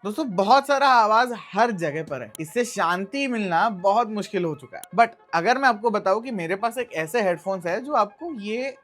दोस्तों बहुत सारा आवाज हर जगह पर है, इससे शांति मिलना बहुत मुश्किल हो चुका है। बट अगर मैं आपको बताऊं कि मेरे पास एक ऐसे हेडफोन्स है जो आपको ये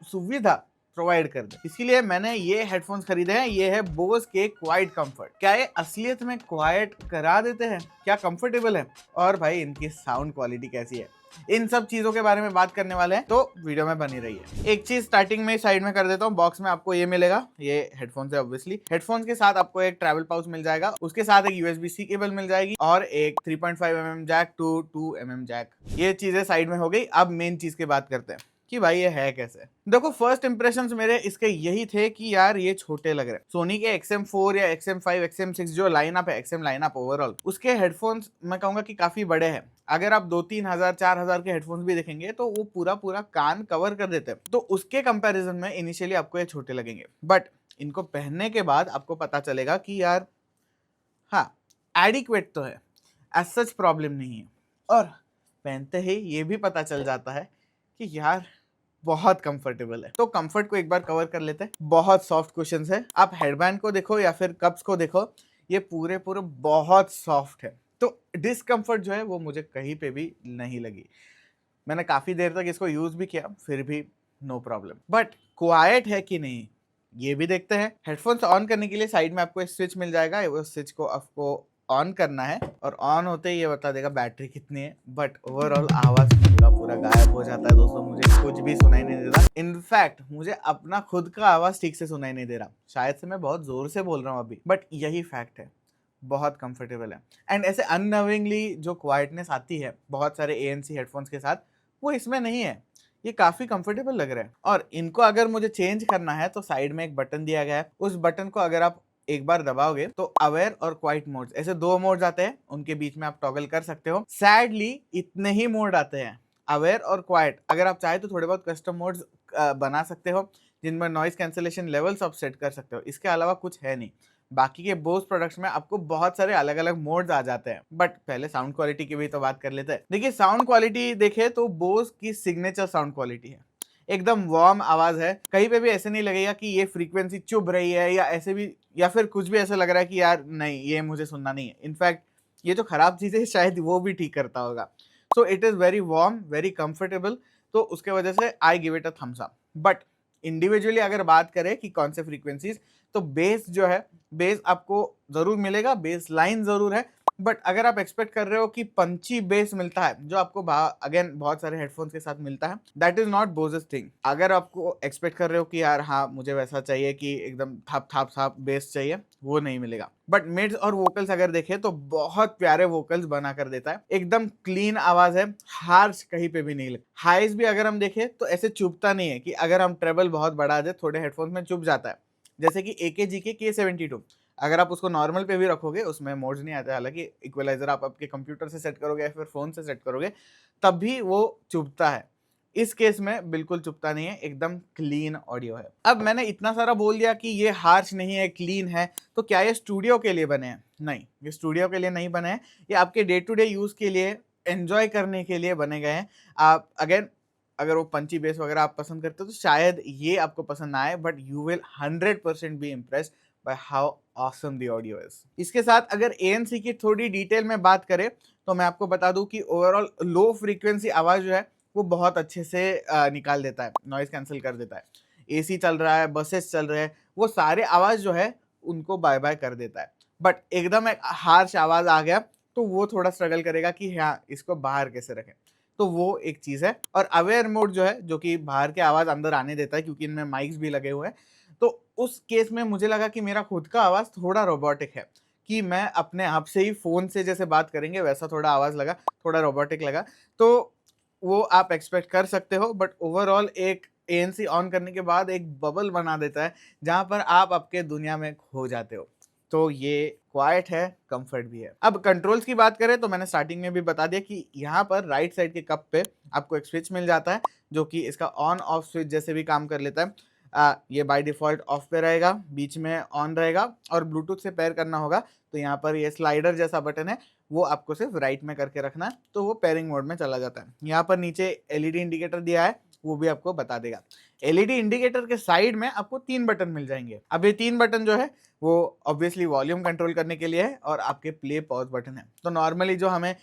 सुविधा प्रोवाइड कर दे, इसीलिए मैंने ये हेडफोन्स खरीदे हैं। ये है बोस के क्वाइट कंफर्ट। क्या ये असलियत में क्वाइट करा देते हैं? क्या कंफर्टेबल है? और भाई इनकी साउंड क्वालिटी कैसी है? इन सब चीजों के बारे में बात करने वाले हैं, तो वीडियो में बनी रही है। एक चीज स्टार्टिंग में साइड में कर देता हूँ। बॉक्स में आपको ये मिलेगा, ये हेडफोन्स है ऑब्वियसली। हेडफोन्स के साथ आपको एक ट्रैवल पाउच मिल जाएगा, उसके साथ एक USB-C केबल मिल जाएगी और एक 3.5 mm jack to 2 mm jack. ये चीजें साइड में हो गई। अब मेन चीज की बात करते हैं कि भाई ये है कैसे। देखो फर्स्ट इंप्रेशंस मेरे इसके यही थे कि यार ये छोटे लग रहे हैं। सोनी के XM4 या XM5 XM6 जो लाइनअप है, XM लाइनअप ओवरऑल, उसके हेडफोन्स मैं कहूंगा कि काफी बड़े हैं। अगर आप 2-3 हजार 4 हजार के हेडफोन्स भी देखेंगे तो वो पूरा पूरा कान कवर कर देते हैं। तो उसके कंपैरिजन में इनिशियली आपको ये छोटे लगेंगे, बट इनको पहनने के बाद आपको पता चलेगा कि यार हाँ एडिक्वेट तो है, एज सच प्रॉब्लम नहीं है। और पहनते ही ये भी पता चल जाता है कि यार बहुत कंफर्टेबल है। तो कंफर्ट को एक बार कवर कर लेते हैं। बहुत सॉफ्ट कुशन्स है। आप हेडबैंड को देखो या फिर कप्स को देखो, ये पूरे पूरे बहुत सॉफ्ट है। तो डिस्कम्फर्ट जो है वो मुझे कहीं पे भी नहीं लगी। मैंने काफी देर तक इसको यूज भी किया, फिर भी नो प्रॉब्लम। बट क्वाइट है कि नहीं ये भी देखते हैं। हेडफोन्स ऑन करने के लिए साइड में आपको एक स्विच मिल जाएगा। वो स्विच को आपको ऑन करना है और ऑन होते ही ये बता देगा बैटरी कितनी है। बट ओवरऑल आवाज पूरा पूरा गायब हो जाता है दोस्तों। मुझे कुछ भी सुनाई नहीं देता। इनफैक्ट मुझे अपना खुद का आवाज ठीक से सुनाई नहीं दे रहा। शायद से मैं बहुत जोर से बोल रहा हूँ अभी, बट यही फैक्ट है। बहुत कंफर्टेबल है। एंड ऐसे अननविंगली जो क्वाइटनेस आती है बहुत सारे ANC हेडफोन्स के साथ, वो इसमें नहीं है। ये काफी कंफर्टेबल लग रहा है। और इनको अगर मुझे चेंज करना है तो साइड में एक बटन दिया गया है। उस बटन को अगर आप एक बार दबाओगे तो अवेयर और क्वाइट मोड्स, ऐसे 2 मोड्स आते हैं, उनके बीच में आप टॉगल कर सकते हो। सैडली इतने ही मोड आते हैं, अवेयर और क्वाइट। अगर आप चाहे तो थोड़े बहुत कस्टम मोड्स बना सकते हो, जिनमें नॉइस कैंसिलेशन लेवल्स आप सेट कर सकते हो। इसके अलावा कुछ है नहीं। बाकी के बोस प्रोडक्ट्स में आपको बहुत सारे अलग अलग मोड्स आ जाते हैं। बट पहले साउंड क्वालिटी की भी तो बात कर लेते हैं। देखिए साउंड क्वालिटी देखे तो बोस की सिग्नेचर साउंड क्वालिटी है। एकदम वार्म आवाज है। कहीं पे भी ऐसे नहीं लगेगा कि ये फ्रीक्वेंसी चुभ रही है या ऐसे भी, या फिर कुछ भी ऐसा लग रहा है कि यार नहीं ये मुझे सुनना नहीं है। इनफैक्ट ये जो खराब चीज है शायद वो भी ठीक करता होगा। So it is very warm, very comfortable. तो उसके वजह से I give it a thumbs up. But individually अगर बात करें कि कौन से फ्रीक्वेंसीज, तो बेस जो है, बेस आपको जरूर मिलेगा, बेस लाइन जरूर है। बट अगर आप एक्सपेक्ट कर रहे हो कि पंची बेस मिलता है जो आपको अगेन बहुत सारे हेडफोन्स के साथ मिलता है, that is not bosses thing. अगर आपको एक्सपेक्ट कर रहे हो कि यार हाँ मुझे वैसा चाहिए कि एकदम थाप थाप थाप बेस चाहिए, वो नहीं मिलेगा। बट मिड्स और वोकल्स अगर देखें तो बहुत प्यारे वोकल्स बना कर देता है। एकदम क्लीन आवाज है, हार्श कहीं पे भी नहीं लगता। हाइज भी अगर हम देखें तो ऐसे चुभता नहीं है कि अगर हम ट्रेबल बहुत बढ़ा दे, थोड़े हेडफोन्स में चुभ जाता है। जैसे कि AKG के K72, अगर आप उसको नॉर्मल पे भी रखोगे, उसमें मोड्स नहीं आते, हालांकि इक्वलाइजर आप आपके कंप्यूटर से सेट करोगे या फिर फोन से सेट करोगे तब भी वो चुभता है। इस केस में बिल्कुल चुभता नहीं है, एकदम क्लीन ऑडियो है। अब मैंने इतना सारा बोल दिया कि ये हार्श नहीं है, क्लीन है, तो क्या ये स्टूडियो के लिए बने हैं? नहीं, ये स्टूडियो के लिए नहीं बने हैं। ये आपके डे टू डे यूज के लिए, एंजॉय करने के लिए बने गए हैं। आप अगेन अगर वो पंची बेस वगैरह आप पसंद करते हो तो शायद ये आपको पसंद ना आए, but you will 100% B impressed by how awesome the audio is. इसके साथ अगर ANC की थोड़ी डिटेल में बात करें तो मैं आपको बता दूं कि ओवरऑल लो फ्रीक्वेंसी आवाज जो है वो बहुत अच्छे से निकाल देता है, नॉइज कैंसिल कर देता है। AC चल रहा है, बसेस चल रहे हैं, वो सारे आवाज जो है उनको बाय बाय कर देता है। बट एकदम एक हार्श आवाज आ गया तो वो थोड़ा स्ट्रगल करेगा कि हाँ इसको बाहर कैसे रखें। तो वो एक चीज है। और अवेयर मोड जो है, जो कि बाहर के आवाज अंदर आने देता है, क्योंकि इनमें माइक्स भी लगे हुए हैं, तो उस केस में मुझे लगा कि मेरा खुद का आवाज थोड़ा रोबोटिक है, कि मैं अपने आप से ही फोन से जैसे बात करेंगे वैसा थोड़ा आवाज लगा, थोड़ा रोबोटिक लगा। तो वो आप एक्सपेक्ट कर सकते हो। बट ओवरऑल एक ANC ऑन करने के बाद एक बबल बना देता है जहां पर आप आपके दुनिया में खो जाते हो। तो ये क्वाइट है, कंफर्ट भी है। अब कंट्रोल्स की बात करें तो मैंने स्टार्टिंग में भी बता दिया कि यहाँ पर राइट साइड के कप पे आपको एक स्विच मिल जाता है जो कि इसका ऑन ऑफ स्विच जैसे भी काम कर लेता है। ये बाय डिफॉल्ट ऑफ पे रहेगा, बीच में ऑन रहेगा, और ब्लूटूथ से पेयर करना होगा तो यहाँ पर ये स्लाइडर जैसा बटन है, वो आपको सिर्फ राइट में करके रखना है तो वो पेयरिंग मोड में चला जाता है। यहाँ पर नीचे LED इंडिकेटर दिया है, वो भी आपको बता देगा। एलईडी इंडिकेटर के साइड में आपको 3 बटन मिल जाएंगे। अब ये 3 बटन जो है वो ऑब्वियसली वॉल्यूम कंट्रोल करने के लिए है और आपके प्ले पॉज बटन है। तो नॉर्मली जो हमें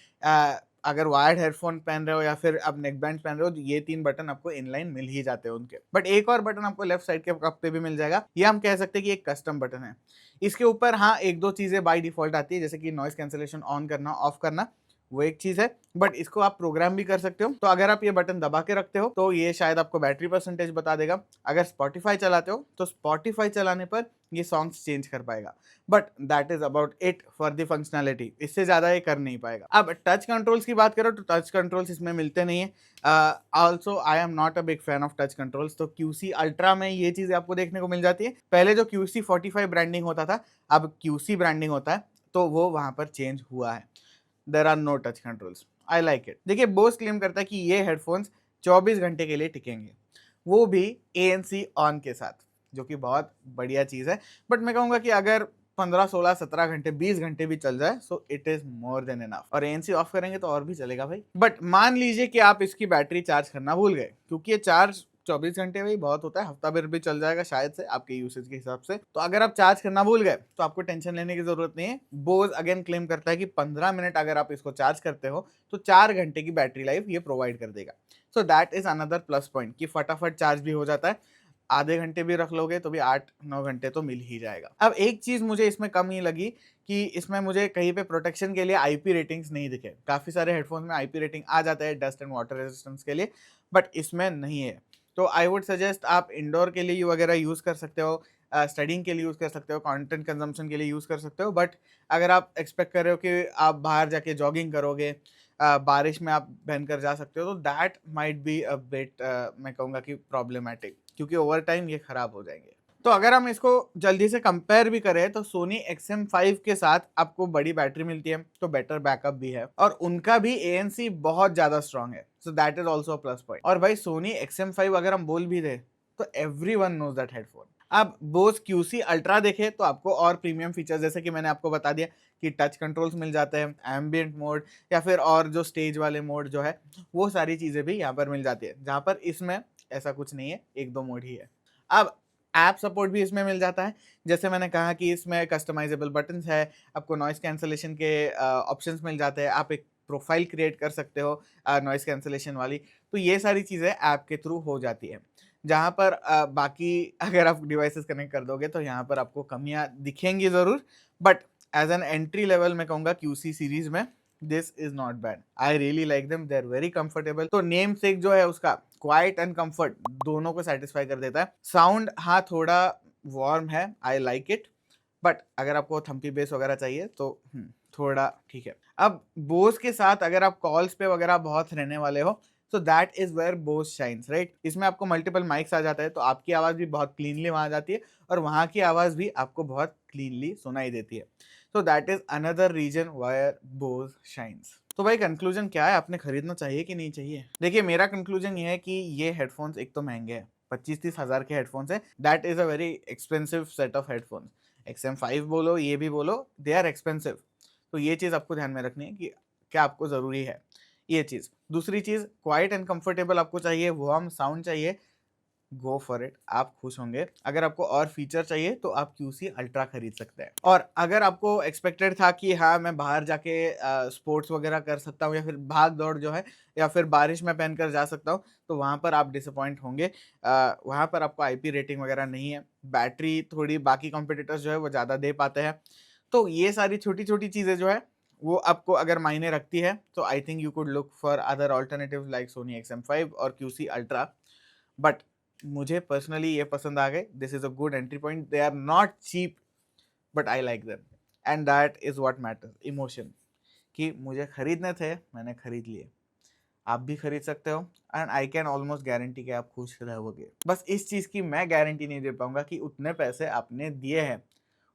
अगर वायर्ड हेडफोन पहन रहे हो या फिर आप नेक बैंड पहन रहे हो, ये 3 बटन आपको इनलाइन मिल ही जाते हैं उनके। बट एक और बटन आपको लेफ्ट साइड के कप पे भी मिल जाएगा। ये हम कह सकते हैं कि एक कस्टम बटन है। इसके ऊपर हाँ एक दो चीजें बाय डिफॉल्ट आती है, जैसे कि नॉइस कैंसलेशन ऑन करना ऑफ करना, वो एक चीज है। बट इसको आप प्रोग्राम भी कर सकते हो। तो अगर आप ये बटन दबा के रखते हो तो ये शायद आपको बैटरी परसेंटेज बता देगा। अगर स्पॉटिफाई चलाते हो तो स्पॉटिफाई चलाने पर ये सॉन्ग्स चेंज कर पाएगा। But that is about it for the functionality. इससे ज्यादा ये कर नहीं पाएगा। अब टच कंट्रोल्स की बात करो तो टच कंट्रोल्स इसमें मिलते नहीं है। Also I am not a big fan of touch controls. तो QC अल्ट्रा में ये चीजें आपको देखने को मिल जाती है। पहले जो QC45 ब्रांडिंग होता था, अब QC ब्रांडिंग होता है, तो वो वहां पर चेंज हुआ है। There are no touch controls. I like it. देखिए बोस क्लेम करता है कि ये हेडफोन्स 24 घंटे के लिए टिकेंगे, वो भी ANC ऑन के साथ, जो कि बहुत बढ़िया चीज़ है। बट मैं कहूँगा कि अगर 15, 16, 17 घंटे, 20 घंटे भी चल जाए so it is more than enough. और ANC ऑफ करेंगे तो और भी चलेगा भाई। बट मान लीजिए कि आप इसकी बैटरी चार्ज करना भूल गए, क्योंकि ये चार्ज 24 घंटे में ही बहुत होता है, हफ्ता भर भी चल जाएगा शायद से आपके यूसेज के हिसाब से। तो अगर आप चार्ज करना भूल गए तो आपको टेंशन लेने की जरूरत नहीं है। बोज अगेन क्लेम करता है कि 15 मिनट अगर आप इसको चार्ज करते हो तो 4 घंटे की बैटरी लाइफ ये प्रोवाइड कर देगा। सो that is another plus point कि फटाफट चार्ज भी हो जाता है। आधे घंटे भी रख लोगे तो भी 8-9 घंटे तो मिल ही जाएगा। अब एक चीज मुझे इसमें कम ही लगी कि इसमें मुझे कहीं पे प्रोटेक्शन के लिए IP रेटिंग्स नहीं दिखे। काफी सारे हेडफोन में IP रेटिंग आ जाता है डस्ट एंड वाटर रेजिस्टेंस के लिए, बट इसमें नहीं है। तो आई वुड सजेस्ट आप इंडोर के लिए वगैरह यूज़ कर सकते हो, स्टडिंग के लिए यूज़ कर सकते हो, कंटेंट कंजम्पशन के लिए यूज़ कर सकते हो। बट अगर आप एक्सपेक्ट कर रहे हो कि आप बाहर जाके जॉगिंग करोगे, बारिश में आप पहन कर जा सकते हो, तो that might be a bit मैं कहूँगा कि प्रॉब्लमेटिक, क्योंकि ओवर टाइम ये ख़राब हो जाएंगे। तो अगर हम इसको जल्दी से कंपेयर भी करें तो सोनी XM5 के साथ आपको बड़ी बैटरी मिलती है, तो बेटर बैकअप भी है, और उनका भी ANC बहुत ज़्यादा स्ट्रांग है। So that is also a plus point. और भाई सोनी XM5 अगर हम बोल भी दे तो एवरीवन नोज दैट हेडफोन। अब बोस QC अल्ट्रा देखे तो आपको और प्रीमियम फीचर्स, जैसे कि मैंने आपको बता दिया कि टच कंट्रोल्स मिल जाते हैं, एम्बियंट मोड या फिर और जो स्टेज वाले मोड जो है, वो सारी चीज़ें भी यहाँ पर मिल जाती है, जहाँ पर इसमें ऐसा कुछ नहीं है, एक दो मोड ही है। अब ऐप सपोर्ट भी इसमें मिल जाता है। जैसे मैंने कहा कि इसमें कस्टमाइजेबल बटन्स है, आपको नॉइस कैंसलेशन के ऑप्शंस मिल जाते हैं, आप एक प्रोफाइल क्रिएट कर सकते हो नॉइस कैंसलेशन वाली। तो ये सारी चीज़ें ऐप के थ्रू हो जाती है, जहाँ पर बाकी अगर आप डिवाइसेस कनेक्ट कर दोगे तो यहाँ पर आपको कमियाँ दिखेंगी ज़रूर। But as an entry level मैं कहूँगा QC सीरीज में this is not bad. I really like them, they are very comfortable. तो नेम सेक जो है उसका क्वाइट एंड कंफर्ट दोनों को सेटिस्फाई कर देता है। साउंड हाँ थोड़ा वार्म है, आई लाइक इट। बट अगर आपको थम्पी बेस वगैरह चाहिए तो थोड़ा ठीक है। अब बोस के साथ अगर आप कॉल्स पे वगैरह बहुत रहने वाले हो, so that is where Bose shines, right. इसमें आपको मल्टीपल माइक्स आ जाता है, तो आपकी आवाज़ भी बहुत क्लीनली वहाँ जाती है और वहाँ की आवाज़ भी आपको बहुत क्लीनली सुनाई देती है। So that is another reason why Bose shines. तो भाई कंक्लूजन क्या है, आपने खरीदना चाहिए कि नहीं चाहिए? देखिए मेरा कंक्लूजन ये है कि ये हेडफोन्स एक तो महंगे हैं, 25-30 हज़ार के हेडफोन्स है। That is a very expensive set of headphones. XM5 बोलो, ये भी बोलो, दे आर एक्सपेंसिव। तो ये चीज़ आपको ध्यान में रखनी है कि क्या आपको ज़रूरी है ये चीज़। दूसरी चीज़, क्वाइट एंड कंफर्टेबल आपको चाहिए, वार्म साउंड चाहिए, गो फॉर इट, आप खुश होंगे। अगर आपको और फीचर चाहिए तो आप QC अल्ट्रा खरीद सकते हैं। और अगर आपको एक्सपेक्टेड था कि हाँ मैं बाहर जाके स्पोर्ट्स वगैरह कर सकता हूँ या फिर भाग दौड़ जो है या फिर बारिश में पहनकर जा सकता हूँ, तो वहाँ पर आप डिसअपॉइंट होंगे। वहाँ पर आपको IP रेटिंग वगैरह नहीं है, बैटरी थोड़ी बाकी कॉम्पिटिटर्स जो है वो ज़्यादा दे पाते हैं। तो ये सारी छोटी छोटी चीज़ें जो है वो आपको अगर मायने रखती है, तो I think you could look for other alternative like Sony XM5 और QC अल्ट्रा। बट मुझे पर्सनली ये पसंद आ गए। This is a good entry point. They are not cheap but I like them, and that is what matters, emotion. कि मुझे खरीदने थे, मैंने खरीद लिए, आप भी खरीद सकते हो। And I can almost guarantee कि आप खुश रहोगे। बस इस चीज़ की मैं गारंटी नहीं दे पाऊंगा कि उतने पैसे आपने दिए हैं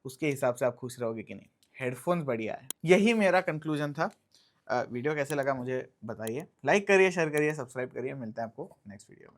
उसके हिसाब से आप खुश रहोगे कि नहीं। हेडफोन्स बढ़िया है, यही मेरा कंक्लूजन था। वीडियो कैसे लगा मुझे बताइए, लाइक करिए, शेयर करिए, सब्सक्राइब करिए। मिलते हैं आपको नेक्स्ट वीडियो में।